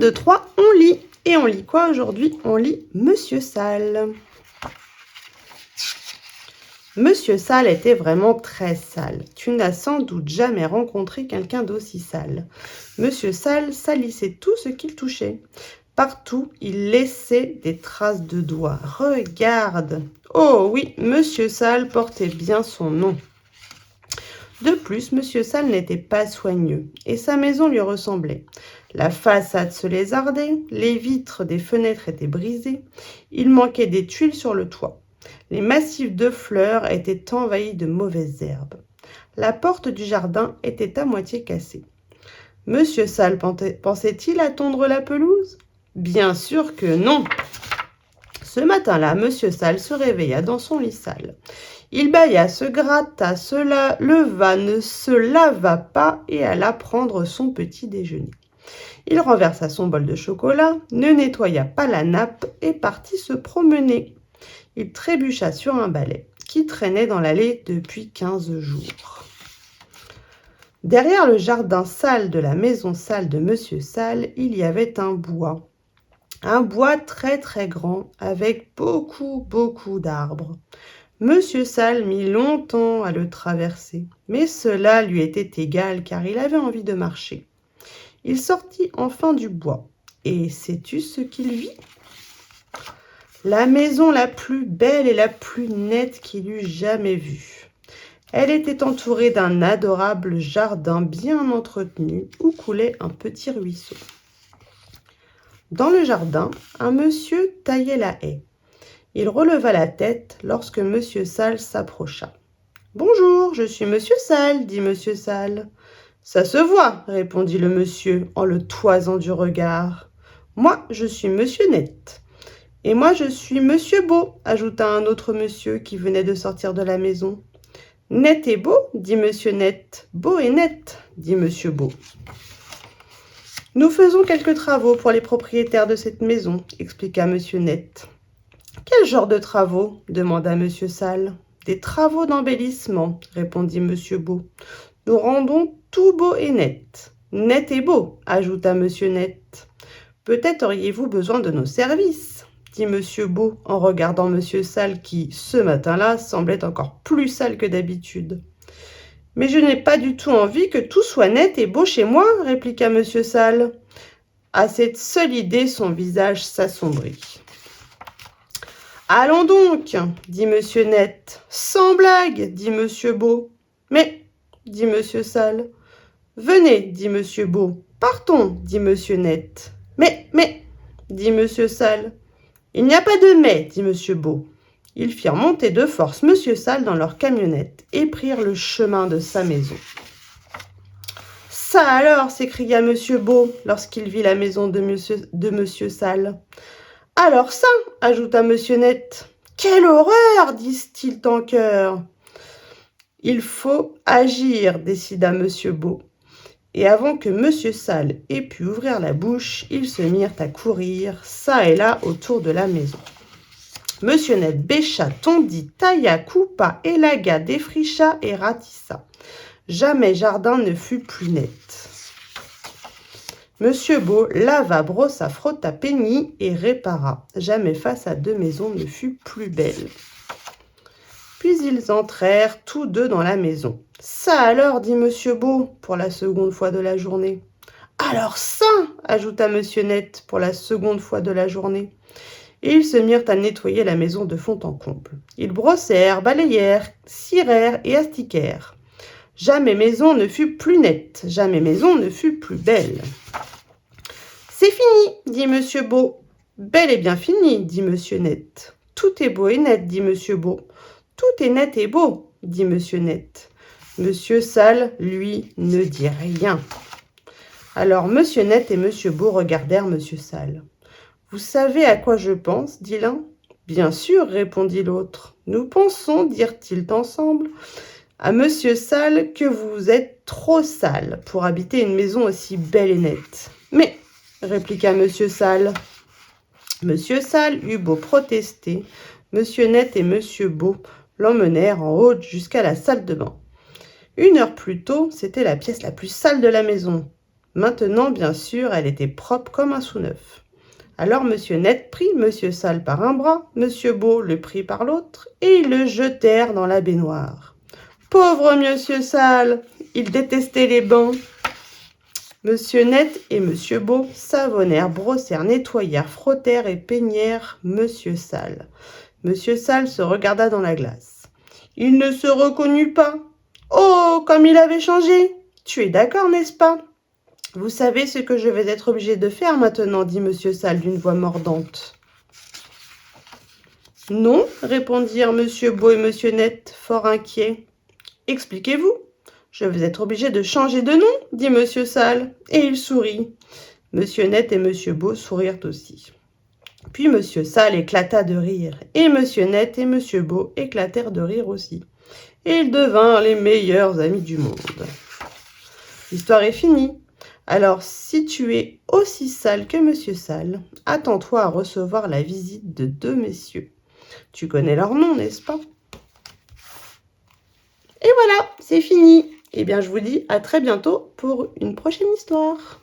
2, 3, on lit. Et on lit quoi aujourd'hui? On lit Monsieur Sale. Monsieur Sale était vraiment très sale. Tu n'as sans doute jamais rencontré quelqu'un d'aussi sale. Monsieur Sale salissait tout ce qu'il touchait. Partout, il laissait des traces de doigts. Regarde! Oh oui, Monsieur Sale portait bien son nom. De plus, Monsieur Sale n'était pas soigneux, et sa maison lui ressemblait. La façade se lézardait, les vitres des fenêtres étaient brisées, il manquait des tuiles sur le toit. Les massifs de fleurs étaient envahis de mauvaises herbes. La porte du jardin était à moitié cassée. Monsieur Sale pensait-il à tondre la pelouse? Bien sûr que non. Ce matin-là, Monsieur Sale se réveilla dans son lit sale. Il bâilla, se gratta, leva, ne se lava pas et alla prendre son petit déjeuner. Il renversa son bol de chocolat, ne nettoya pas la nappe et partit se promener. Il trébucha sur un balai qui traînait dans l'allée depuis 15 jours. Derrière le jardin sale de la maison sale de Monsieur Sale, il y avait un bois. Un bois très très grand avec beaucoup d'arbres. Monsieur Sale mit longtemps à le traverser, mais cela lui était égal car il avait envie de marcher. Il sortit enfin du bois, et sais-tu ce qu'il vit? La maison la plus belle et la plus nette qu'il eût jamais vue. Elle était entourée d'un adorable jardin bien entretenu où coulait un petit ruisseau. Dans le jardin, un monsieur taillait la haie. Il releva la tête lorsque Monsieur Sale s'approcha. « Bonjour, je suis Monsieur Sale, dit Monsieur Sale. »« Ça se voit, répondit le monsieur en le toisant du regard. « Moi, je suis Monsieur Net. »« Et moi, je suis Monsieur Beau, ajouta un autre monsieur qui venait de sortir de la maison. « Net et beau, dit Monsieur Net. Beau et net, dit Monsieur Beau. Nous faisons quelques travaux pour les propriétaires de cette maison, expliqua Monsieur Net. Quel genre de travaux? Demanda Monsieur Sale. Des travaux d'embellissement, répondit Monsieur Beau. Nous rendons tout beau et net. Net et beau, ajouta Monsieur Net. Peut-être auriez-vous besoin de nos services, dit Monsieur Beau en regardant Monsieur Sale qui, ce matin-là, semblait encore plus sale que d'habitude. Mais je n'ai pas du tout envie que tout soit net et beau chez moi, répliqua Monsieur Sale. À cette seule idée, son visage s'assombrit. Allons donc, dit Monsieur Net. Sans blague, dit Monsieur Beau. Mais, dit Monsieur Sale. Venez, dit Monsieur Beau. Partons, dit Monsieur Net. Mais, dit Monsieur Sale. Il n'y a pas de mais, dit Monsieur Beau. Ils firent monter de force Monsieur Sale dans leur camionnette et prirent le chemin de sa maison. Ça alors, s'écria Monsieur Beau lorsqu'il vit la maison de Monsieur Sale. Alors ça, ajouta Monsieur Net. Quelle horreur, disent-ils en chœur. Il faut agir, décida Monsieur Beau. Et avant que Monsieur Sale ait pu ouvrir la bouche, ils se mirent à courir, çà et là, autour de la maison. Monsieur Net bêcha, tondit, tailla, coupa, élagua, défricha et ratissa. Jamais jardin ne fut plus net. Monsieur Beau lava, brossa, frotta, peignit et répara. Jamais façade de maison ne fut plus belle. Puis ils entrèrent tous deux dans la maison. « Ça alors, dit Monsieur Beau, pour la seconde fois de la journée. »« Alors ça, ajouta Monsieur Net, pour la seconde fois de la journée. » Et ils se mirent à nettoyer la maison de fond en comble. Ils brossèrent, balayèrent, cirèrent et astiquèrent. Jamais maison ne fut plus nette, jamais maison ne fut plus belle. « C'est fini, dit Monsieur Beau. »« Bel et bien fini, dit Monsieur Net. »« Tout est beau et net, dit Monsieur Beau. »« Tout est net et beau, dit Monsieur Net. » Monsieur Sale, lui, ne dit rien. Alors Monsieur Net et Monsieur Beau regardèrent Monsieur Sale. « Vous savez à quoi je pense, dit l'un. Bien sûr, répondit l'autre. Nous pensons, dirent-ils ensemble, à Monsieur Sale que vous êtes trop sale pour habiter une maison aussi belle et nette. Mais, répliqua Monsieur Sale. Monsieur Sale eut beau protester, Monsieur Net et Monsieur Beau l'emmenèrent en haut jusqu'à la salle de bain. 1 heure plus tôt, c'était la pièce la plus sale de la maison. Maintenant, bien sûr, elle était propre comme un sous-neuf. Alors Monsieur Net prit Monsieur Sale par un bras, Monsieur Beau le prit par l'autre, et ils le jetèrent dans la baignoire. Pauvre Monsieur Sale, il détestait les bains. Monsieur Net et Monsieur Beau savonnèrent, brossèrent, nettoyèrent, frottèrent et peignèrent Monsieur Sale. Monsieur Sale se regarda dans la glace. Il ne se reconnut pas. Oh, comme il avait changé! Tu es d'accord, n'est-ce pas? Vous savez ce que je vais être obligé de faire maintenant, dit Monsieur Sale d'une voix mordante. Non, répondirent Monsieur Beau et Monsieur Net, fort inquiets. Expliquez-vous. Je vais être obligé de changer de nom, dit Monsieur Sale, et il sourit. Monsieur Net et Monsieur Beau sourirent aussi. Puis Monsieur Sale éclata de rire, et Monsieur Net et Monsieur Beau éclatèrent de rire aussi. Et ils devinrent les meilleurs amis du monde. L'histoire est finie. Alors, si tu es aussi sale que Monsieur Sale, attends-toi à recevoir la visite de 2 messieurs. Tu connais leur nom, n'est-ce pas? Et voilà, c'est fini. Eh bien, je vous dis à très bientôt pour une prochaine histoire.